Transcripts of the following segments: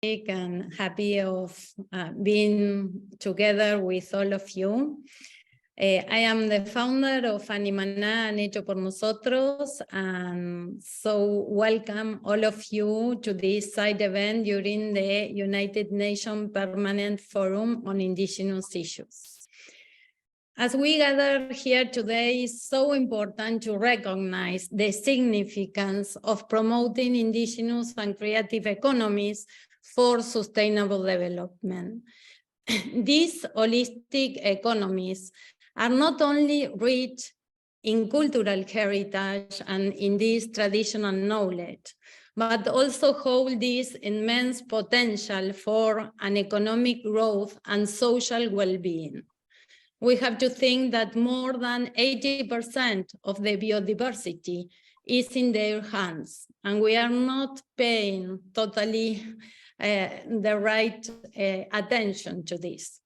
And happy of being together with all of you. I am the founder of Animaná and Hecho por Nosotros, and so welcome all of you to this side event during the United Nations Permanent Forum on Indigenous Issues. As we gather here today, it's so important to recognize the significance of promoting indigenous and creative economies for sustainable development. These holistic economies are not only rich in cultural heritage and in this traditional knowledge, but also hold this immense potential for an economic growth and social well-being. We have to think that more than 80% of the biodiversity is in their hands, and we are not paying totally the right attention to this.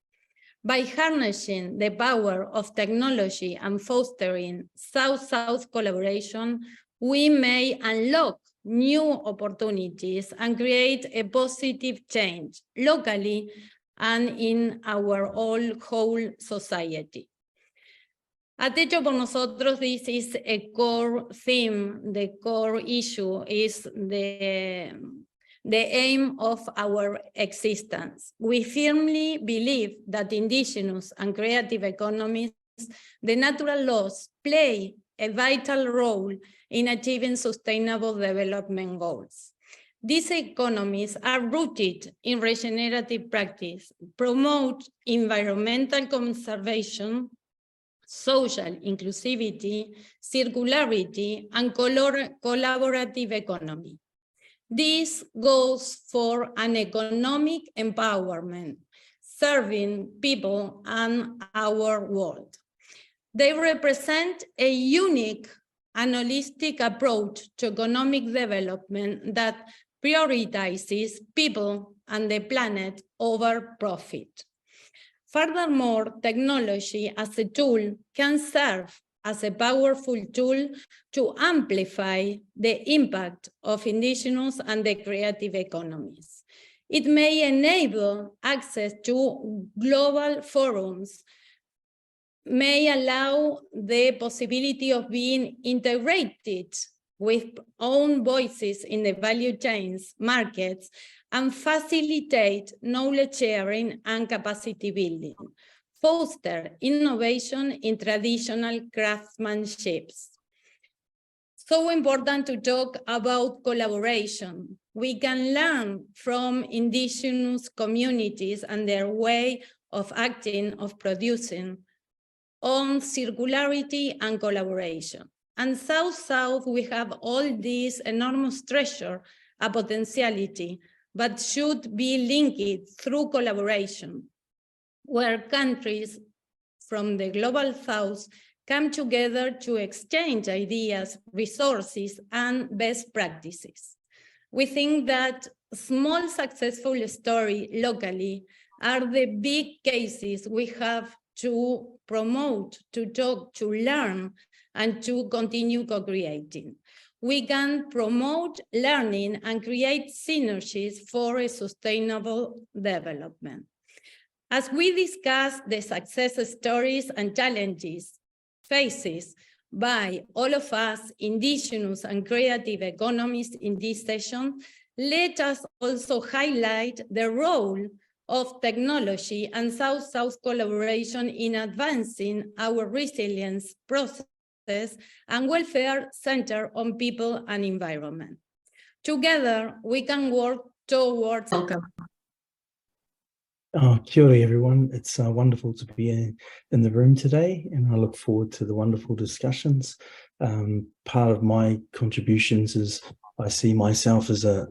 By harnessing the power of technology and fostering South-South collaboration, we may unlock new opportunities and create a positive change locally and in our whole society. At Hecho por Nosotros, this is a core theme. The core issue is the aim of our existence. We firmly believe that indigenous and creative economies, the natural laws, play a vital role in achieving sustainable development goals. These economies are rooted in regenerative practice, promote environmental conservation, social inclusivity, circularity, and collaborative economy. This goes for an economic empowerment, serving people and our world. They represent a unique and holistic approach to economic development that prioritizes people and the planet over profit. Furthermore, technology as a tool can serve as a powerful tool to amplify the impact of indigenous and the creative economies. It may enable access to global forums, may allow the possibility of being integrated with own voices in the value chains, markets, and facilitate knowledge sharing and capacity building, foster innovation in traditional craftsmanships. So important to talk about collaboration. We can learn from indigenous communities and their way of acting, of producing, on circularity and collaboration. And South-South, we have all this enormous treasure, a potentiality, but should be linked through collaboration, where countries from the global South come together to exchange ideas, resources, and best practices. We think that small successful stories locally are the big cases we have to promote, to talk, to learn, and to continue co-creating. We can promote learning and create synergies for a sustainable development. As we discuss the success stories and challenges faced by all of us, indigenous and creative economies in this session, let us also highlight the role of technology and South-South collaboration in advancing our resilience process and welfare centered on people and environment. Together, we can work towards... Welcome. Kia ora, everyone. It's wonderful to be in the room today, and I look forward to the wonderful discussions. Part of my contributions is I see myself as a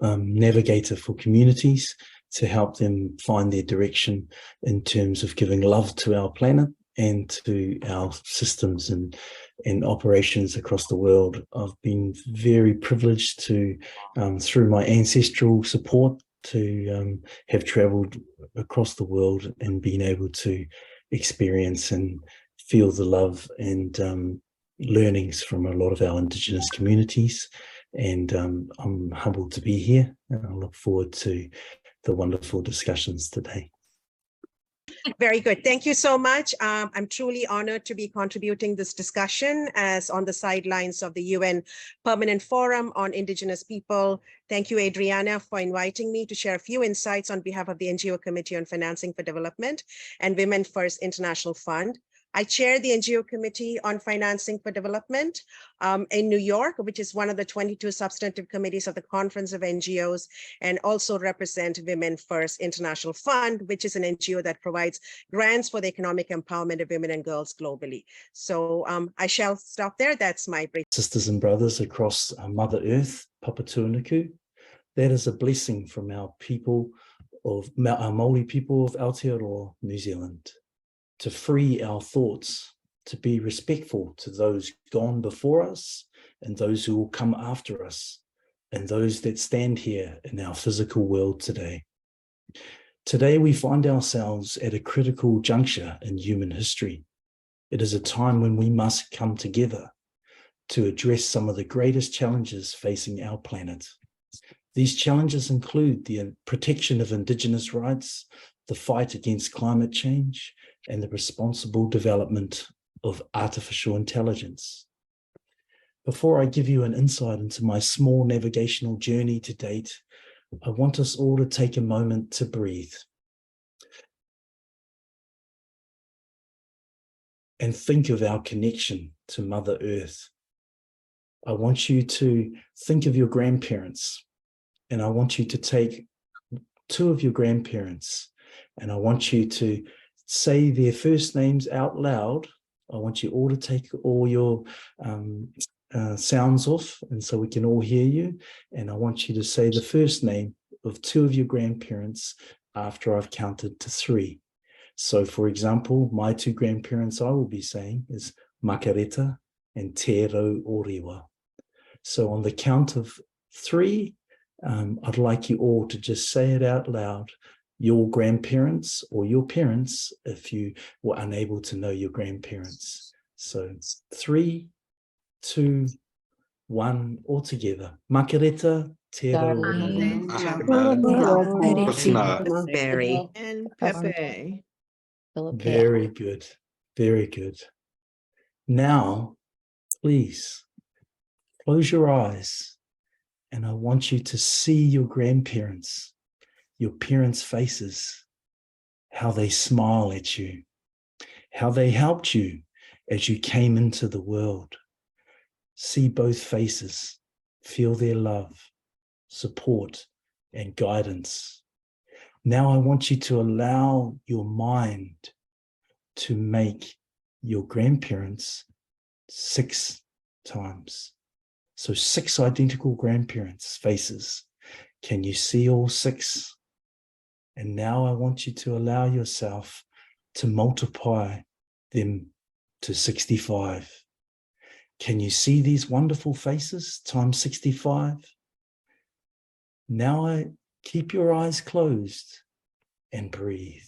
navigator for communities to help them find their direction in terms of giving love to our planet and to our systems and operations across the world. I've been very privileged to, through my ancestral support to have traveled across the world and been able to experience and feel the love and learnings from a lot of our Indigenous communities. And I'm humbled to be here, and I look forward to the wonderful discussions today. Very good. Thank you so much. I'm truly honored to be contributing this discussion as on the sidelines of the UN Permanent Forum on Indigenous People. Thank you, Adriana, for inviting me to share a few insights on behalf of the NGO Committee on Financing for Development and Women First International Fund. I chair the NGO Committee on Financing for Development in New York, which is one of the 22 substantive committees of the Conference of NGOs, and also represent Women First International Fund, which is an NGO that provides grants for the economic empowerment of women and girls globally. So I shall stop there. That's my brief. Sisters and brothers across Mother Earth, Papatūānuku, that is a blessing from our people of our Māori people of Aotearoa, New Zealand, to free our thoughts, to be respectful to those gone before us and those who will come after us, and those that stand here in our physical world today. Today, we find ourselves at a critical juncture in human history. It is a time when we must come together to address some of the greatest challenges facing our planet. These challenges include the protection of Indigenous rights, the fight against climate change, and the responsible development of artificial intelligence. Before I give you an insight into my small navigational journey to date, I want us all to take a moment to breathe and think of our connection to Mother Earth. I want you to think of your grandparents, and I want you to take two of your grandparents, and I want you to say their first names out loud. I want you all to take all your sounds off, and so we can all hear you. And I want you to say the first name of two of your grandparents after I've counted to 3. So, for example, my two grandparents I will be saying is Makareta and Te Rau Orewa. So on the count of 3, I'd like you all to just say it out loud, your grandparents or your parents, if you were unable to know your grandparents. So 3, 2, 1, all together. Makareta, Te Rau Orewa. Barry. And Pepe. Very good. Very good. Now, please close your eyes, and I want you to see your grandparents, your parents' faces, how they smile at you, how they helped you as you came into the world. See both faces, feel their love, support, and guidance. Now I want you to allow your mind to make your grandparents 6 times. So 6 identical grandparents' faces. Can you see all 6? And now I want you to allow yourself to multiply them to 65. Can you see these wonderful faces times 65? Now I keep your eyes closed and breathe.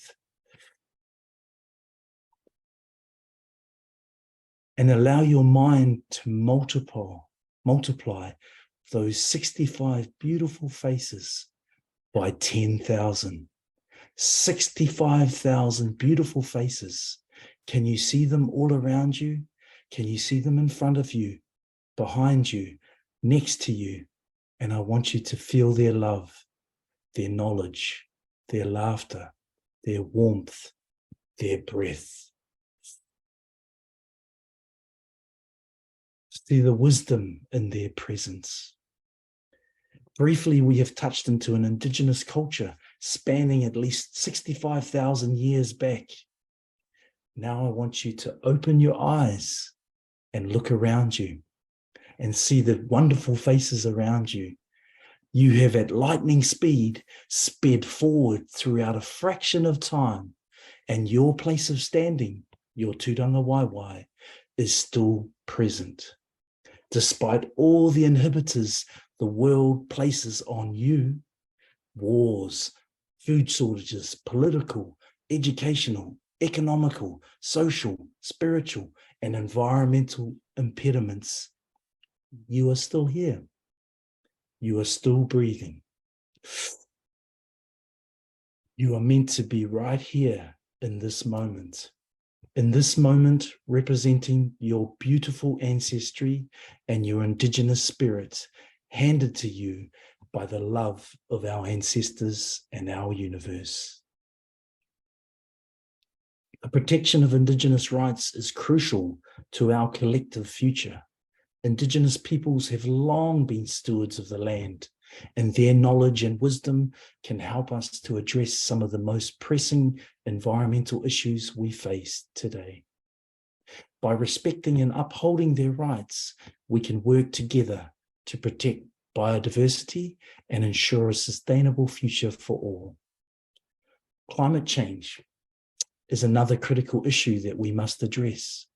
And allow your mind to multiply those 65 beautiful faces by 10,000. 65,000 beautiful faces. Can you see them all around you? Can you see them in front of you, behind you, next to you? And I want you to feel their love, their knowledge, their laughter, their warmth, their breath. See the wisdom in their presence. Briefly, we have touched into an Indigenous culture spanning at least 65,000 years back. Now I want you to open your eyes and look around you and see the wonderful faces around you. You have at lightning speed sped forward throughout a fraction of time, and your place of standing, your tūranga waiwai, is still present. Despite all the inhibitors the world places on you, wars, food shortages, political, educational, economical, social, spiritual, and environmental impediments, you are still here. You are still breathing. You are meant to be right here in this moment. In this moment, representing your beautiful ancestry and your Indigenous spirit handed to you by the love of our ancestors and our universe. The protection of Indigenous rights is crucial to our collective future. Indigenous peoples have long been stewards of the land, and their knowledge and wisdom can help us to address some of the most pressing environmental issues we face today. By respecting and upholding their rights, we can work together to protect biodiversity and ensure a sustainable future for all. Climate change is another critical issue that we must address.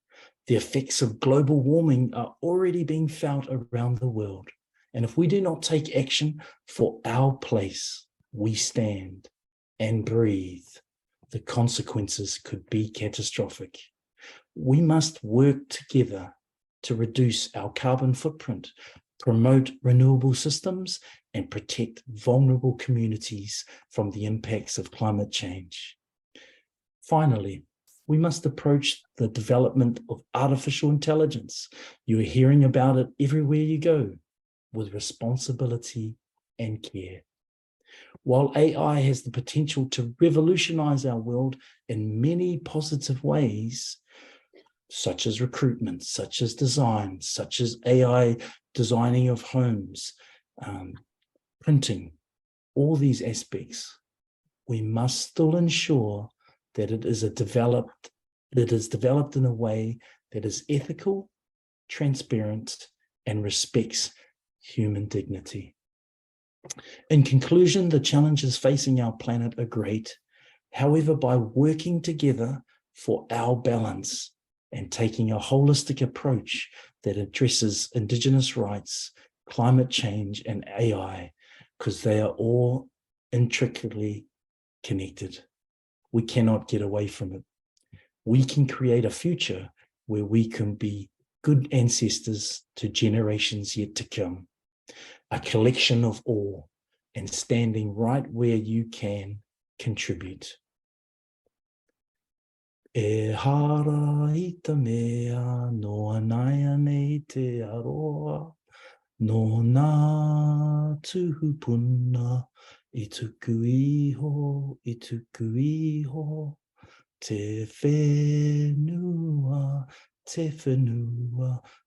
The effects of global warming are already being felt around the world. And if we do not take action for our place, we stand and breathe, the consequences could be catastrophic. We must work together to reduce our carbon footprint, promote renewable systems, and protect vulnerable communities from the impacts of climate change. Finally, we must approach the development of artificial intelligence. You are hearing about it everywhere you go, with responsibility and care. While AI has the potential to revolutionize our world in many positive ways, such as recruitment, such as design, such as AI designing of homes, printing, all these aspects, we must still ensure that it is developed in a way that is ethical, transparent, and respects human dignity. In conclusion, the challenges facing our planet are great. However, by working together for our balance and taking a holistic approach that addresses Indigenous rights, climate change, and AI, because they are all intricately connected, we cannot get away from it. We can create a future where we can be good ancestors to generations yet to come, a collection of all, and standing right where you can contribute. E hara I te mea, no anaia nei te aroa, no nā tuhupuna, I tuku iho, te whenua,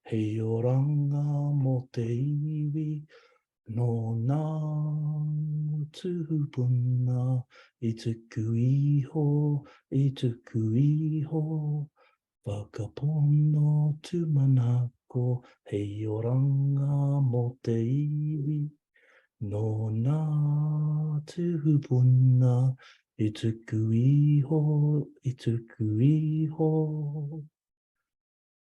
hei oranga mo te iwi, no nā tuhupuna, I tuku iho, whakapono tumanako, hei oranga mo te iwi, no nā tuhupuna, I tuku iho.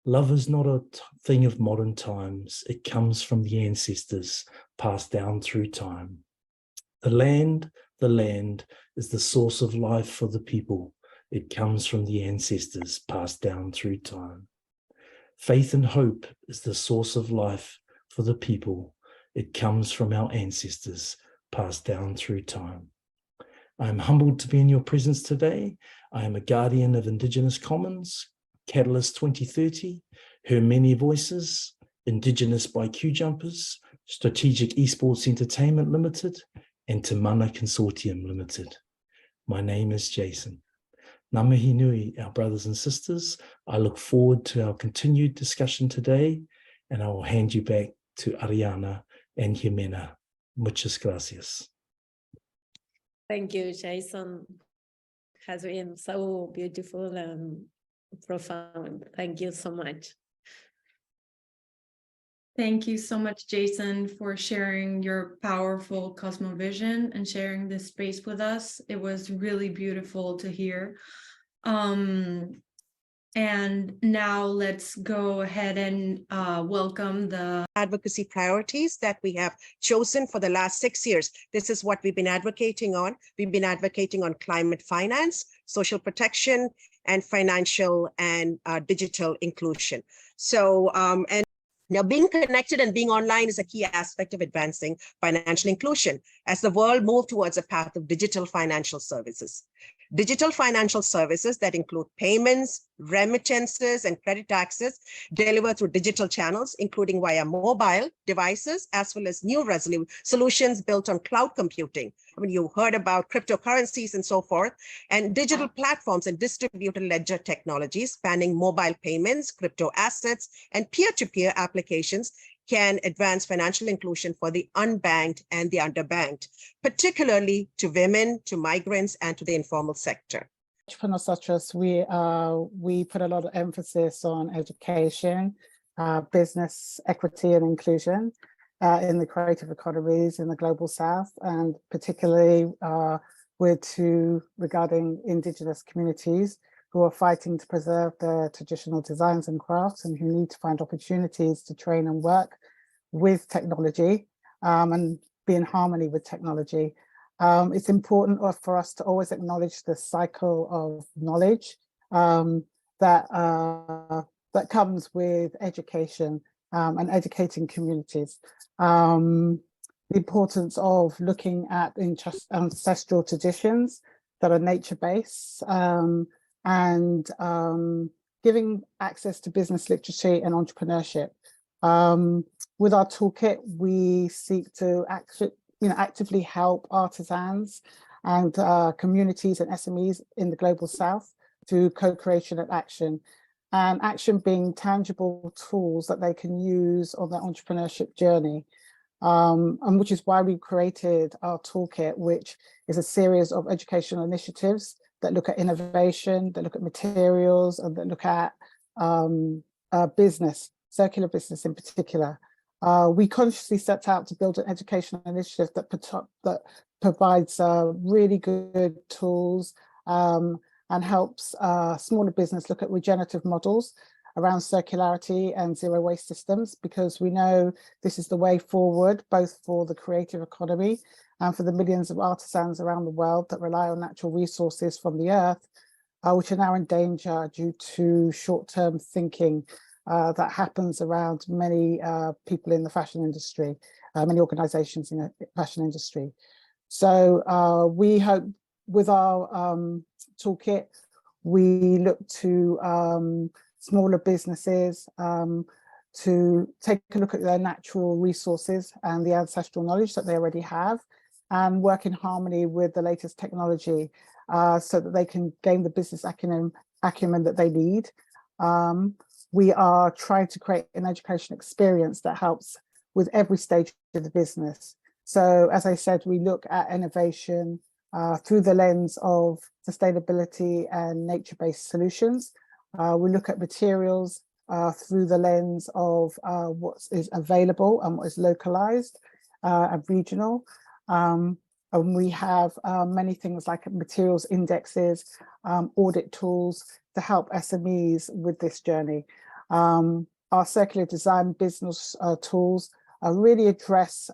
Love is not a thing of modern times. It comes from the ancestors passed down through time. The land is the source of life for the people. It comes from the ancestors passed down through time. Faith and hope is the source of life for the people. It comes from our ancestors passed down through time. I am humbled to be in your presence today. I am a guardian of Indigenous Commons, Catalyst 2030, Her Many Voices, Indigenous by Q Jumpers, Strategic Esports Entertainment Limited, and Te Mana Consortium Limited. My name is Jason. Ngā mihi nui, our brothers and sisters. I look forward to our continued discussion today, and I will hand you back to Ariana and Jimena. Muchas gracias. Thank you, Jason. It has been so beautiful and profound. Thank you so much. Thank you so much, Jason, for sharing your powerful cosmovision and sharing this space with us. It was really beautiful to hear. And And now let's go ahead and welcome the advocacy priorities that we have chosen for the last 6 years. This is what we've been advocating on. We've been advocating on climate finance, social protection, and financial and digital inclusion. So, and now being connected and being online is a key aspect of advancing financial inclusion as the world moves towards a path of digital financial services. Digital financial services that include payments, remittances, and credit access delivered through digital channels, including via mobile devices, as well as new solutions built on cloud computing. I mean, you heard about cryptocurrencies and so forth, and digital platforms and distributed ledger technologies spanning mobile payments, crypto assets, and peer-to-peer applications can advance financial inclusion for the unbanked and the underbanked, particularly to women, to migrants, and to the informal sector. For Nosotros, we put a lot of emphasis on education, business equity and inclusion in the creative economies in the global south, and particularly regarding Indigenous communities who are fighting to preserve their traditional designs and crafts and who need to find opportunities to train and work with technology and be in harmony with technology. It's important for us to always acknowledge the cycle of knowledge that comes with education and educating communities. The importance of looking at ancestral traditions that are nature-based and giving access to business literacy and entrepreneurship. With our toolkit, we seek to actively help artisans and communities and SMEs in the global south through co-creation and action being tangible tools that they can use on their entrepreneurship journey. And which is why we created our toolkit, which is a series of educational initiatives that look at innovation, that look at materials, and that look at business, circular business in particular. We consciously set out to build an educational initiative that provides really good tools and helps smaller business look at regenerative models around circularity and zero waste systems, because we know this is the way forward, both for the creative economy and for the millions of artisans around the world that rely on natural resources from the earth, which are now in danger due to short-term thinking that happens around many people in the fashion industry, many organizations in the fashion industry. So we hope with our toolkit, we look to smaller businesses to take a look at their natural resources and the ancestral knowledge that they already have, and work in harmony with the latest technology so that they can gain the business acumen that they need. We are trying to create an education experience that helps with every stage of the business. So as I said, we look at innovation through the lens of sustainability and nature-based solutions. We look at materials through the lens of what is available and what is localized and regional. And we have many things like materials indexes, audit tools to help SMEs with this journey. Our circular design business tools really address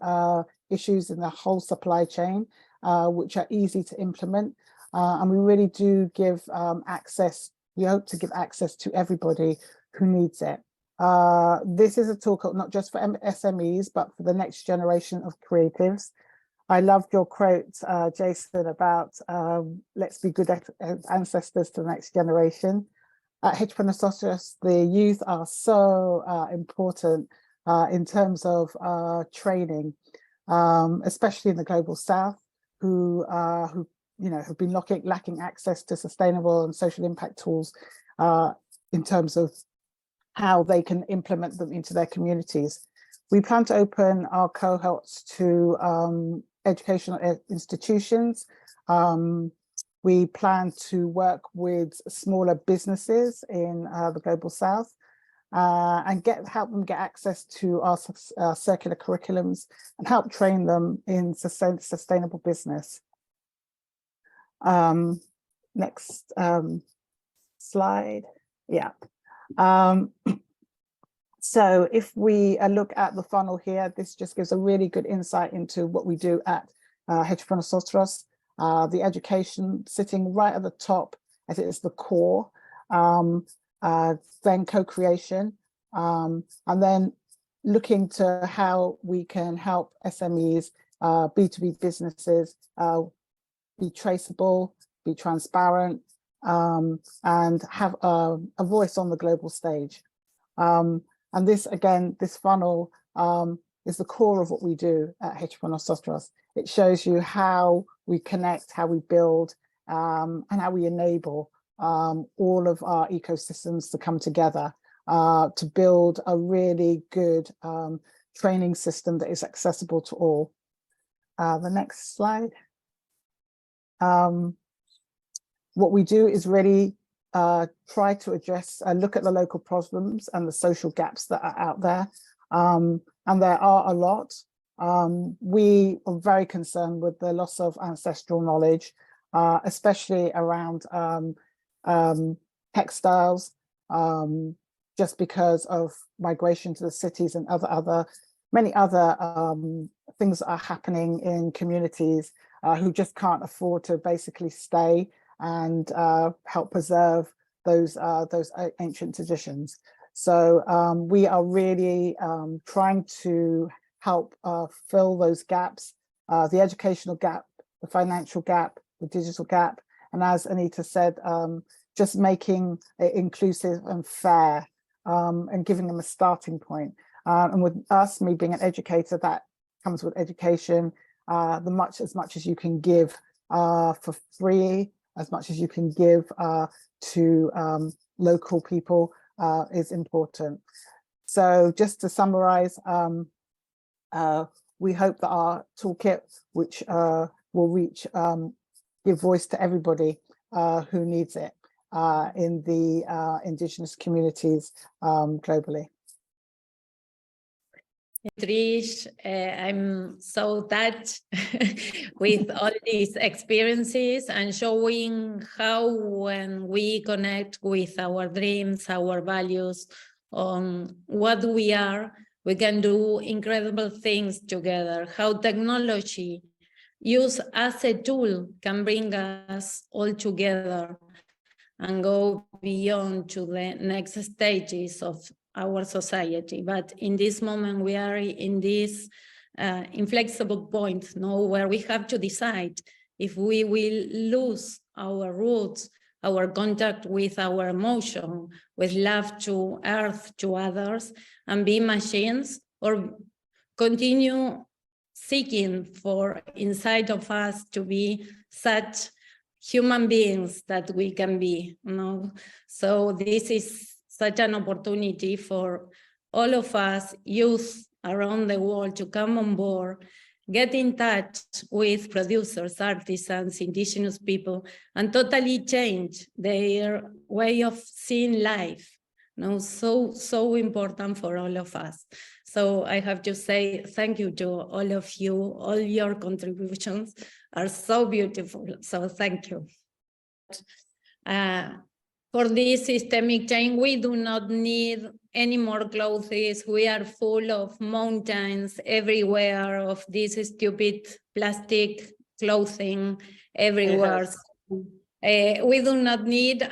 issues in the whole supply chain, which are easy to implement. And we really do give access. We hope to give access to everybody who needs it. This is a toolkit not just for SMEs, but for the next generation of creatives. I loved your quote, Jason, about let's be good ancestors to the next generation. At Hecho Nosotros, the youth are so important in terms of training, especially in the global south, who have been lacking access to sustainable and social impact tools in terms of how they can implement them into their communities. We plan to open our cohorts to educational institutions. We plan to work with smaller businesses in the global south and help them get access to our circular curriculums and help train them in sustainable business. Next slide. Yeah. So if we look at the funnel here, this just gives a really good insight into what we do at Hecho por Nosotros. The education sitting right at the top, as it is the core, then co-creation, and then looking to how we can help SMEs, B2B businesses be traceable, be transparent, and have a voice on the global stage. And this, again, this funnel is the core of what we do at Hecho por Nosotros. It shows you how we connect, how we build, and how we enable all of our ecosystems to come together to build a really good training system that is accessible to all. The next slide. What we do is really try to address, look at the local problems and the social gaps that are out there. And there are a lot. We are very concerned with the loss of ancestral knowledge, especially around textiles, just because of migration to the cities and many other things that are happening in communities who just can't afford to basically stay and help preserve those ancient traditions. So we are really trying to help fill those gaps, the educational gap, the financial gap, the digital gap, and as Anita said, just making it inclusive and fair and giving them a starting point. And with us, me being an educator, that comes with education, as much as you can give for free, as much as you can give to local people is important. So just to summarize, we hope that our toolkit, which will reach, give voice to everybody who needs it in the Indigenous communities globally. Trish, I'm so touched with all these experiences and showing how when we connect with our dreams, our values, on what we are, we can do incredible things together, how technology used as a tool can bring us all together and go beyond to the next stages of our society. But in this moment, we are in this inflexible point, where we have to decide if we will lose our roots, our contact with our emotion, with love to earth, to others, and be machines, or continue seeking for inside of us to be such human beings that we can be. So this is such an opportunity for all of us, youth around the world, to come on board, get in touch with producers, artisans, indigenous people, and totally change their way of seeing life. So important for all of us. So I have to say thank you to all of you. All your contributions are so beautiful. So thank you. For this systemic change, we do not need any more clothes. We are full of mountains everywhere of this stupid plastic clothing everywhere. Yes. We do not need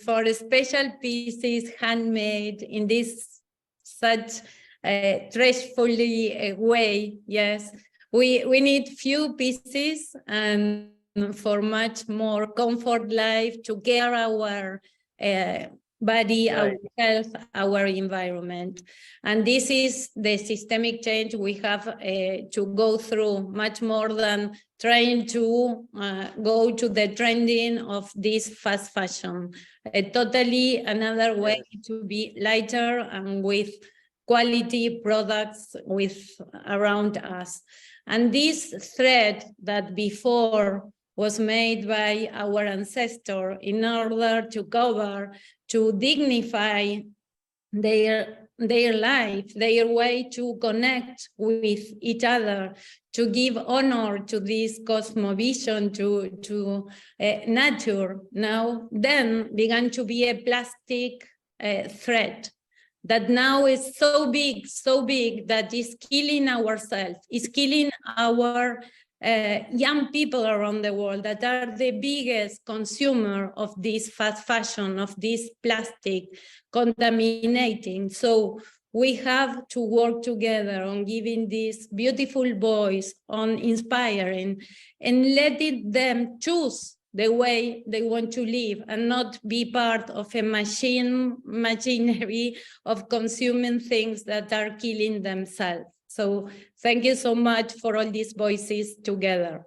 for special pieces handmade in this such trashfully way. Yes, we need few pieces and for much more comfort life, to care our body, right, our health, our environment. And this is the systemic change we have to go through, much more than trying to go to the trending of this fast fashion. Totally another way, yes, to be lighter and with quality products around us. And this thread that before was made by our ancestor in order to cover, to dignify their their life, their way to connect with each other, to give honor to this cosmovision, to nature, now then began to be a plastic threat that now is so big that is killing ourselves, is killing our young people around the world that are the biggest consumer of this fast fashion, of this plastic contaminating. So we have to work together on giving this beautiful voice, on inspiring, and letting them choose the way they want to live and not be part of a machinery of consuming things that are killing themselves. So thank you so much for all these voices together.